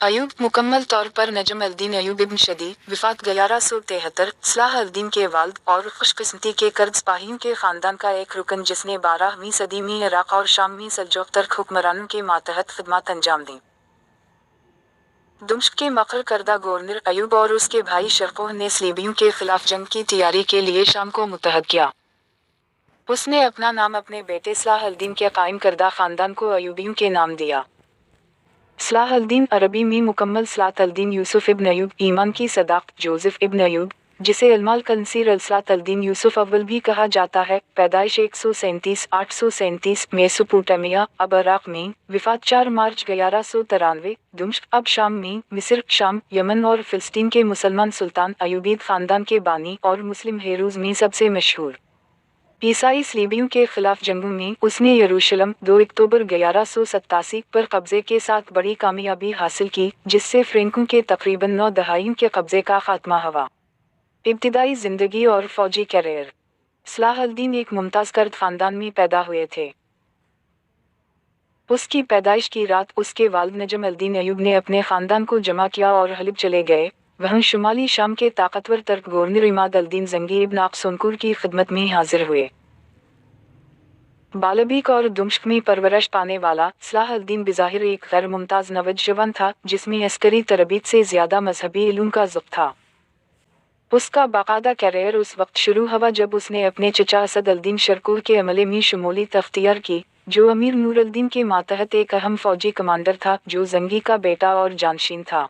अयूब मुकम्मल तौर पर नजम अल-दीन अयूब इब्न शदी वफ़ात 1173 सलाह अल-दीन के वाल्द और खुशकिस्मती के कर्ज पाहियों के ख़ानदान का एक रुकन जिसने 12वीं सदी में इराक़ और शाम में सल्जूक़ तुर्क हुक्मरानों के मातहत खिदमत अंजाम दी। दमिश्क के मक़र करदा गवर्नर अयूब और उसके भाई शरक़ोह ने सलीबियों के ख़िलाफ़ जंग की तैयारी के लिए शाम को मुत्तहद किया। उसने अपना नाम अपने बेटे सलाह अल-दीन के कायम करदा ख़ानदान को अयूबियों के नाम दिया। सलाह अल-दीन अरबी में मुकम्मल सलात अल-दीन यूसुफ इब्न अयूब ईमान की सदाक़त जोसेफ इब्न अयूब, जिसे अलमाल कनसीर अल-सलात अल-दीन यूसुफ अव्वल भी कहा जाता है, पैदाइश 137 मेसोपोटामिया अब इराक़ में, वफ़ात 4 मार्च 1193 दमिश्क अब शाम में, मिस्र, शाम, यमन और फ़िलिस्तीन के मुसलमान सुल्तान अयूबीद ख़ानदान के बानी और मुस्लिम हेरूज़ में सबसे मशहूर। ईसाई सलीबियों के खिलाफ जंगों में उसने यरूशलेम 2 अक्टूबर 1187 पर कब्जे के साथ बड़ी कामयाबी हासिल की, जिससे फ्रेंकों के तकरीबन 9 दहाइयों के कब्जे का खात्मा हुआ। इब्तिदाई ज़िंदगी और फ़ौजी कैरियर। सलाह अल-दीन एक मुमताज़ कर्द ख़ानदान में पैदा हुए थे। उसकी पैदाइश की रात उसके वालिद नजम अल-दीन अयूब ने अपने ख़ानदान को जमा किया और हलब चले गए। वह शुमाली शाम के ताकतवर तुर्क गवर्नर इमाद अल-दीन ज़ंगी इब्न आक़सोनकुर की खिदमत में हाजिर हुए। बालबीक और दमिश्क में परवरिश पाने वाला सलाह अल-दीन बिज़ाहिर एक गैर मुमताज़ नौजवान था, जिसमें अस्करी तरबीत से ज़्यादा मजहबी इल्म का ज़ौक़ था। उसका बाकायदा कैरियर उस वक्त शुरू हुआ जब उसने अपने चचा असद अल-दीन शरकुर के अमले में शमूलियत अख्तियार की, जो अमीर नूर अल-दीन के मातहत एक अहम फ़ौजी कमांडर था, जो ज़ंगी का बेटा और जानशीन था।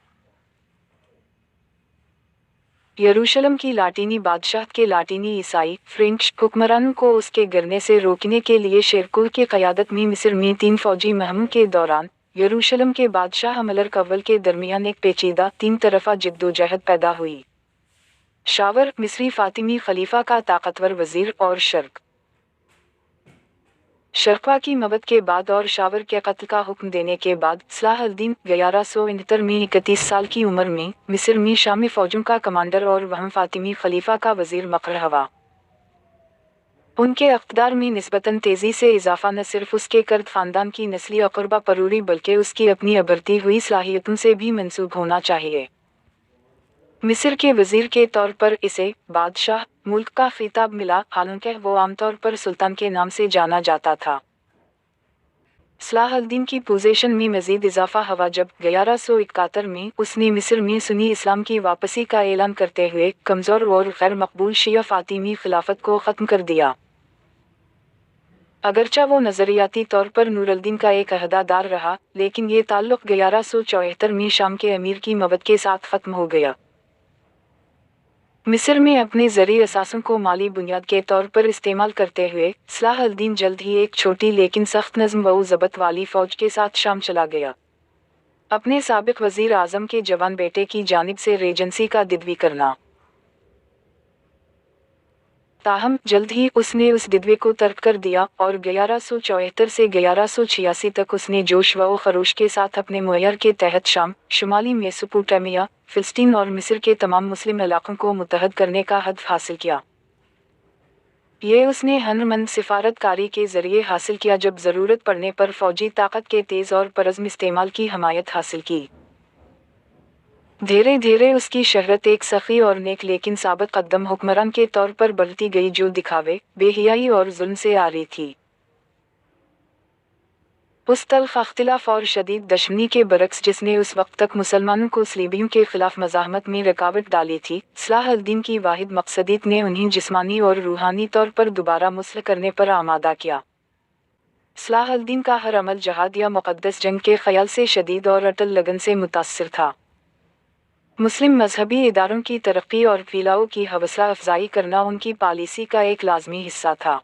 यरूशलेम की लाटीनी बादशाह के लाटीनी ईसाई फ्रेंच हुक्मरानों को उसके गिरने से रोकने के लिए शेरकुर की क़यादत में मिस्र में 3 फ़ौजी मुहिम के दौरान यरूशलेम के बादशाह मलक अव्वल के दरमियान एक पेचीदा 3 तरफ़ा जिद्दोजहद पैदा हुई। शावर मिस्री फ़ातिमी खलीफा का ताकतवर वज़ीर और शरक़वा की मौत के बाद और शावर के कत्ल का हुक्म देने के बाद सलाह अल-दीन 1169 में 31 साल की उम्र में मिस्र में शामी फ़ौजों का कमांडर और वहम फ़ातिमी खलीफा का वज़ीर मुक़र्रर हुआ। उनके इक़्तिदार में निस्बतन तेज़ी से इजाफ़ा न सिर्फ उसके कर्द ख़ानदान की नस्ली अक़रबा परूरी बल्कि उसकी अपनी उभरती हुई सलाहियतों से भी मंसूब होना चाहिए। मिस्र के वज़ीर के तौर पर इसे बादशाह मुल्क का खिताब मिला, हालांकि वो आमतौर पर सुल्तान के नाम से जाना जाता था। सलाह अल-दीन की पोजीशन में मज़ीद इजाफ़ा हुआ जब 1171 में उसने मिस्र में सुन्नी इस्लाम की वापसी का ऐलान करते हुए कमज़ोर और गैर मकबूल शिया फ़ातिमी खिलाफत को ख़त्म कर दिया। अगरचा वो नज़रियाती तौर पर नूर अल-दीन का एक अहदेदार रहा, लेकिन ये ताल्लुक़ 1174 में शाम के अमीर की मौत के साथ ख़त्म हो गया। मिस्र में अपने ज़री असासों को माली बुनियाद के तौर पर इस्तेमाल करते हुए सलाह अल-दीन जल्द ही एक छोटी लेकिन सख्त नज़्म व ज़ब्त वाली फ़ौज के साथ शाम चला गया, अपने साबिक़ वज़ीर आज़म के जवान बेटे की जानिब से रेजेंसी का दिदवी करना। ताहम जल्द ही उसने उस दिदवे को तर्क कर दिया और 1174 से 1186 तक उसने जोश व खरोश के साथ अपने मुय्यर के तहत शाम, शुमाली मेसोपोटामिया, फ़िलिस्तीन और मिस्र के तमाम मुस्लिम इलाक़ों को मुत्तहद करने का हदफ हासिल किया। ये उसने हुनरमंद सिफारतकारी के ज़रिए हासिल किया जब ज़रूरत पड़ने पर फ़ौजी ताकत के तेज़ और परज़्म इस्तेमाल की हमायत हासिल की। धीरे धीरे उसकी शहरत एक सख़ी और नेक लेकिन साबित कदम हुक्मरान के तौर पर बढ़ती गई जो दिखावे, बेहियाई और जुल्म से आ रही थी। उस तल्ख़ अख्तिलाफ़ और शदीद दुश्मनी के बरक्स जिसने उस वक्त तक मुसलमानों को सलीबियों के ख़िलाफ़ मज़ाहमत में रुकावट डाली थी, सलाह अल-दीन की वाहिद मकसदियत ने उन्हें जिस्मानी और रूहानी तौर पर दोबारा मुस्लिह करने पर आमादा किया। सलाह अल-दीन का हर अमल जहाद या मुक़द्दस जंग के ख़याल से शदीद और अटल लगन से मुतासिर था। मुस्लिम मजहबी इदारों की तरक्की और फैलाव की हौसला अफजाई करना उनकी पॉलिसी का एक लाज़मी हिस्सा था।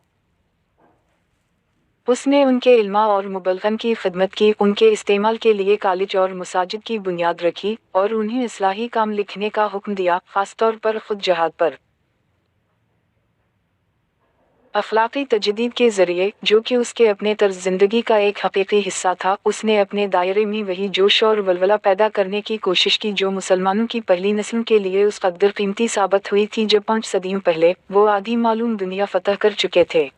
उसने उनके इल्मा और मुबल्लिगन की खिदमत की, उनके इस्तेमाल के लिए कॉलेज और मसाजिद की बुनियाद रखी और उन्हें इस्लाही काम लिखने का हुक्म दिया, ख़ास तौर पर खुद जहाद पर। अखलाकी तजदीद के ज़रिए, जो कि उसके अपने तर्ज़ ज़िंदगी का एक हकीकी हिस्सा था, उसने अपने दायरे में वही जोश और वलवला पैदा करने की कोशिश की जो मुसलमानों की पहली नस्लों के लिए उस कदर कीमती साबित हुई थी जब 5 सदियों पहले वो आधी मालूम दुनिया फ़तह कर चुके थे।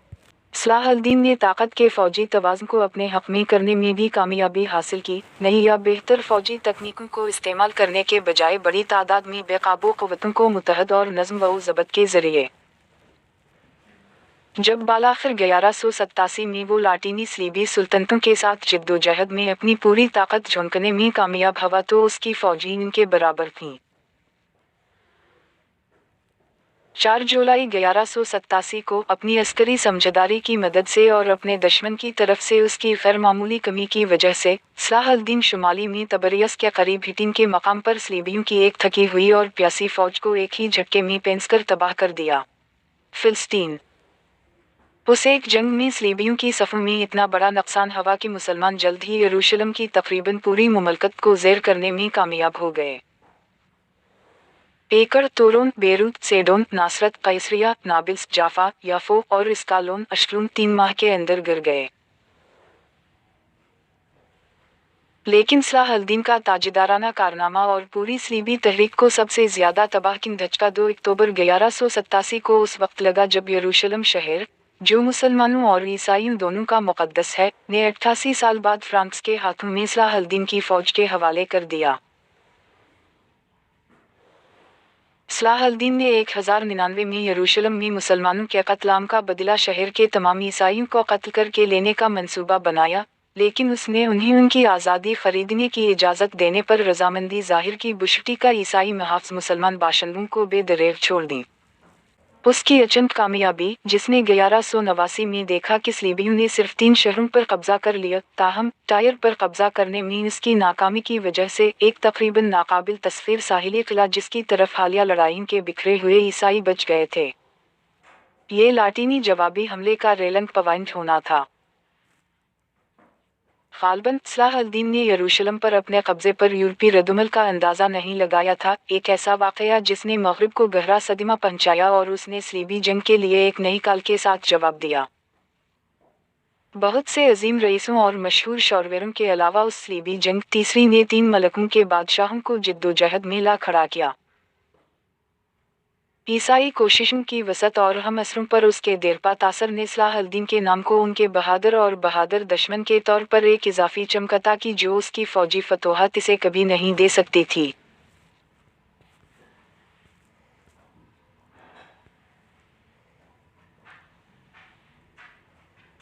सलाह अल-दीन ने ताकत के फौजी तवाज़ुन को अपने हक में करने में भी कामयाबी हासिल की। नई या बेहतर फौजी तकनीकों को इस्तेमाल करने के बजाय बड़ी तादाद में बेकाबू क़ुव्वतों को मुत्तहद और नज़्म व ज़ब्त के ज़रिए जब बालाखिर 1187 में वो लातीनी सलीबी सुल्तनतों के साथ जिद्दोजहद में अपनी पूरी ताकत झोंकने में कामयाब हुआ तो उसकी फौजी इनके बराबर थीं। 4 जुलाई 1187 को अपनी अस्करी समझदारी की मदद से और अपने दुश्मन की तरफ से उसकी गैर मामूली कमी की वजह से सलाह अल-दीन शुमाली में तबरियस के करीब हिटिन के मकाम पर सलीबियों की एक थकी हुई और प्यासी फौज को एक ही झटके में पेंचकर तबाह कर दिया। फिलिस्तीन उस एक जंग में सलीबियों की सफ़ों में इतना बड़ा नुकसान हुआ कि मुसलमान जल्द ही यरूशलेम की तकरीबन पूरी मुमलकत को ज़ेर करने में कामयाब हो गए। एकड़, तोरोन, बेरूत, सेडोन, नासरत, कैसरिया, नाबिल्स, जाफा, याफो और इस्कालोन अशकलून 3 माह के अंदर गिर गए। लेकिन सलाह अल-दीन का ताजदाराना कारनामा और पूरी सलीबी तहरीक को सबसे ज़्यादा तबाहकुन धचका 2 अक्टूबर 1187 को उस वक्त लगा जब यरूशलेम शहर, जो मुसलमानों और ईसाइयों दोनों का मुक़द्दस है, ने 88 साल बाद फ्रांस के हाथों में सलाह अल-दीन की फ़ौज के हवाले कर दिया। सलाह अल-दीन ने 1099 में यरूशलेम में मुसलमानों के कत्ल-आम का बदला शहर के तमाम ईसाइयों को कत्ल करके लेने का मंसूबा बनाया, लेकिन उसने उन्हें उनकी आज़ादी खरीदने की इजाज़त देने पर रज़ामंदी ज़ाहिर की बशर्ते का ईसाई महफ़्ज़ मुसलमान बाशिंदों को बेदरेग छोड़ दी। उसकी अचंक कामयाबी, जिसने 1189 में देखा कि सलीबियों ने सिर्फ 3 शहरों पर कब्जा कर लिया, ताहम टायर पर कब्जा करने में इसकी नाकामी की वजह से एक तकरीबन नाकाबिल तस्वीर साहिली किला जिसकी तरफ हालिया लड़ाइयों के बिखरे हुए ईसाई बच गए थे। ये लातीनी जवाबी हमले का रेलंग पॉइंट होना था। ग़ालिबन सलाह अल-दीन ने यरूशलेम पर अपने कब्ज़े पर यूरोपी रद्दमल का अंदाज़ा नहीं लगाया था, एक ऐसा वाक़या जिसने मग़रिब को गहरा सदमा पहुंचाया और उसने सलीबी जंग के लिए एक नई काल के साथ जवाब दिया। बहुत से अजीम रईसों और मशहूर शौरवीरों के अलावा उस सलीबी जंग तीसरी ने 3 मलकों के बादशाहों को जिद्दोजहद में ला खड़ा किया। ईसाई कोशिशों की वसअत और हम असरों पर उसके देरपा तासर ने सलाह अल-दीन के नाम को उनके बहादुर और बहादुर दुश्मन के तौर पर एक इजाफी चमकता की जो उसकी फौजी फतोहात इसे कभी नहीं दे सकती थी।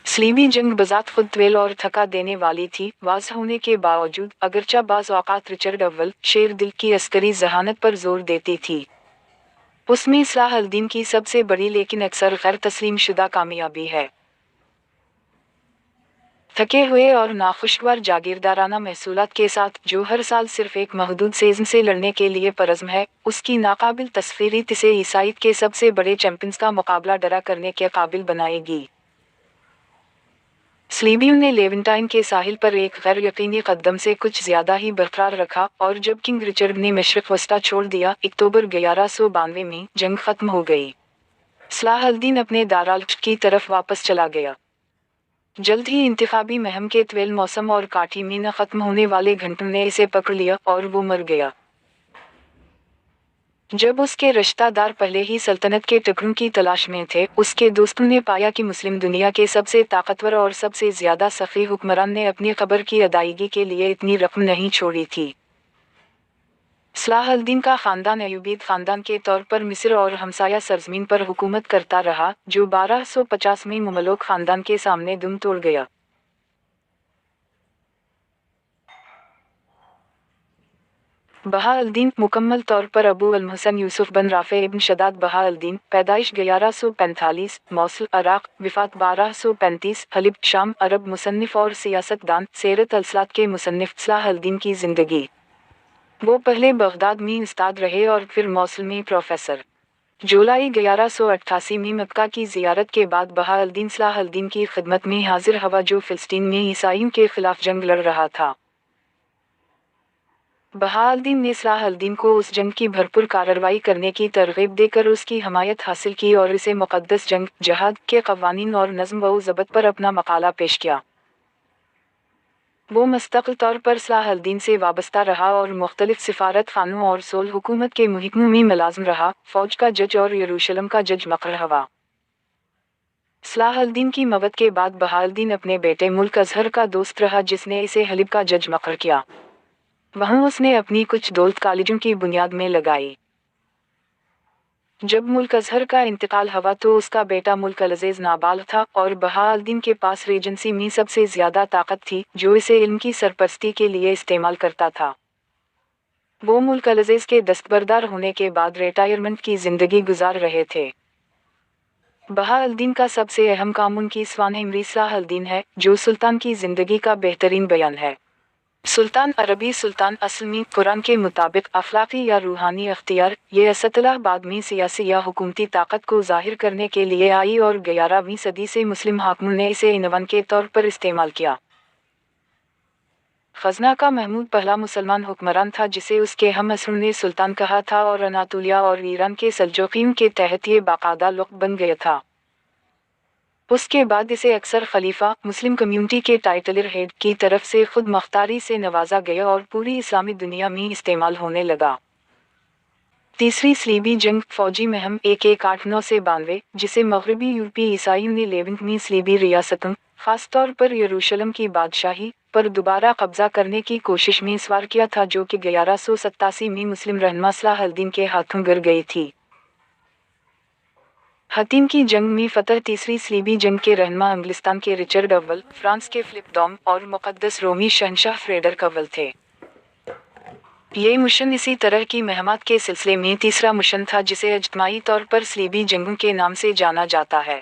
सलीबी जंग बज़ात खुद तवील और थका देने वाली थी, वाज़ होने के बावजूद, अगरचा बाज़ औक़ात रिचर्ड अव्वल शेर दिल की अस्करी ज़हानत पर जोर देती थी। उसमें सलाह अल-दीन की सबसे बड़ी लेकिन अक्सर गैर तस्लीम शुदा कामयाबी है। थके हुए और नाखुशगवार जागीरदाराना महसूलात के साथ, जो हर साल सिर्फ एक महदूद सीज़न से लड़ने के लिए परज़्म है, उसकी नाकाबिल तस्वीरीत इसे ईसाईयत के सबसे बड़े चैंपियंस का मुकाबला डरा करने के काबिल बनाएगी। सलीबियों ने लेवेंटाइन के साहिल पर एक गैर यकीनी कदम से कुछ ज़्यादा ही बरकरार रखा, और जब किंग रिचर्ड ने मशरिक़ वस्ता छोड़ दिया, अक्टूबर 1192 में, जंग ख़त्म हो गई। सलाह अल-दीन अपने दाराल की तरफ वापस चला गया। जल्द ही इंतखाबी महम के तवील मौसम और काठी में न ख़त्म होने वाले घंटों ने इसे पकड़ लिया और वो मर गया। जब उसके रिश्तेदार पहले ही सल्तनत के टुकड़ों की तलाश में थे, उसके दोस्तों ने पाया कि मुस्लिम दुनिया के सबसे ताकतवर और सबसे ज़्यादा सख़ी हुक्मरान ने अपनी क़ब्र की अदायगी के लिए इतनी रकम नहीं छोड़ी थी। सलाह अल-दीन का ख़ानदान अयूबीद ख़ानदान के तौर पर मिस्र और हमसाया सरज़मीन पर हुकूमत करता रहा, जो 1250 में ममलूक ख़ानदान के सामने दुम तोड़ गया। बहा अल-दीन, मुकम्मल तौर पर अबू अल-मुहसन यूसुफ बन राफ़े इब्न शदाद बहा अल-दीन, पैदाइश 1145, मौसल, इराक़, वफ़ात 1235, हलिब, शाम, अरब मुसन्निफ़ और सियासतदान, सीरत अल-सलात के मुसन्निफ़। सलाह अल-दीन की ज़िंदगी। वो पहले बगदाद में उस्ताद रहे और फिर मौसल में प्रोफेसर। जुलाई 1188 में मक्का की ज़ियारत के बाद बहा अल-दीन सलाह अल-दीन की खिदमत में हाजिर हुआ जो फ़िलिस्तीन में ईसाइयों के ख़िलाफ़ जंग लड़ रहा था। बहा अल-दीन ने सलाह अल-दीन को उस जंग की भरपूर कार्रवाई करने की तरग़ीब देकर उसकी हमायत हासिल की और इसे मुक़द्दस जंग, जहाद के क़वानीन और नज़्म व ज़ब्त पर अपना मक़ाला पेश किया। वो मुस्तक़िल तौर पर सलाह अल-दीन से वाबस्ता रहा और मुख्तलिफ सिफ़ारत ख़ानों और सुलह हुकूमत के महकमों में मुलाज़िम रहा, फ़ौज का जज और यरूशलेम का जज मुक़र्रर हुआ। صلاح الدین کی موت کے بعد بہاءالدین اپنے بیٹے ملک اظہر کا دوست رہا جس نے اسے حلب کا جج مقرر کیا۔ وہاں اس نے اپنی کچھ دولت کالجوں کی بنیاد میں لگائی۔ جب ملک اظہر کا انتقال ہوا تو اس کا بیٹا ملک العزیز نابالغ تھا اور بہاءالدین کے پاس ریجنسی میں سب سے زیادہ طاقت تھی جو اسے علم کی سرپرستی کے لیے استعمال کرتا تھا۔ وہ ملک العزیز کے دستبردار ہونے کے بعد ریٹائرمنٹ کی زندگی گزار رہے تھے۔ بہاءالدین کا سب سے اہم کام ان کی سوانح عمری صلاح الدین ہے جو سلطان کی زندگی کا بہترین بیان ہے۔ سلطان عربی سلطان اصل میں قرآن کے مطابق اخلاقی یا روحانی اختیار، یہ اصطلاح بعد میں سیاسی یا حکومتی طاقت کو ظاہر کرنے کے لیے آئی اور 11ویں صدی سے مسلم حاکموں نے اسے عنوان کے طور پر استعمال کیا۔ غزنا کا محمود پہلا مسلمان حکمران تھا جسے اس کے ہم عصروں نے سلطان کہا تھا اور اناطولیہ اور ایران کے سلجوقیوں کے تحت یہ باقاعدہ لقب بن گیا تھا۔ اس کے بعد اسے اکثر خلیفہ مسلم کمیونٹی کے ٹائٹلر ہیڈ کی طرف سے خود مختاری سے نوازا گیا اور پوری اسلامی دنیا میں استعمال ہونے لگا۔ تیسری صلیبی جنگ فوجی مہم 1189 سے 92 جسے مغربی یورپی عیسائیوں نے لیونٹ میں صلیبی ریاستوں خاص طور پر یروشلم کی بادشاہی پر دوبارہ قبضہ کرنے کی کوشش میں سوار کیا تھا جو کہ 1187 میں مسلم رہنما صلاح الدین کے ہاتھوں گر گئی تھی۔ حطین کی جنگ میں فتح تیسری صلیبی جنگ کے رہنما انگلستان کے رچرڈ اول، فرانس کے فلپ دوم اور مقدس رومی شہنشاہ فریڈرک اول تھے۔ یہ مشن اسی طرح کی مہمات کے سلسلے میں تیسرا مشن تھا جسے اجتماعی طور پر صلیبی جنگوں کے نام سے جانا جاتا ہے۔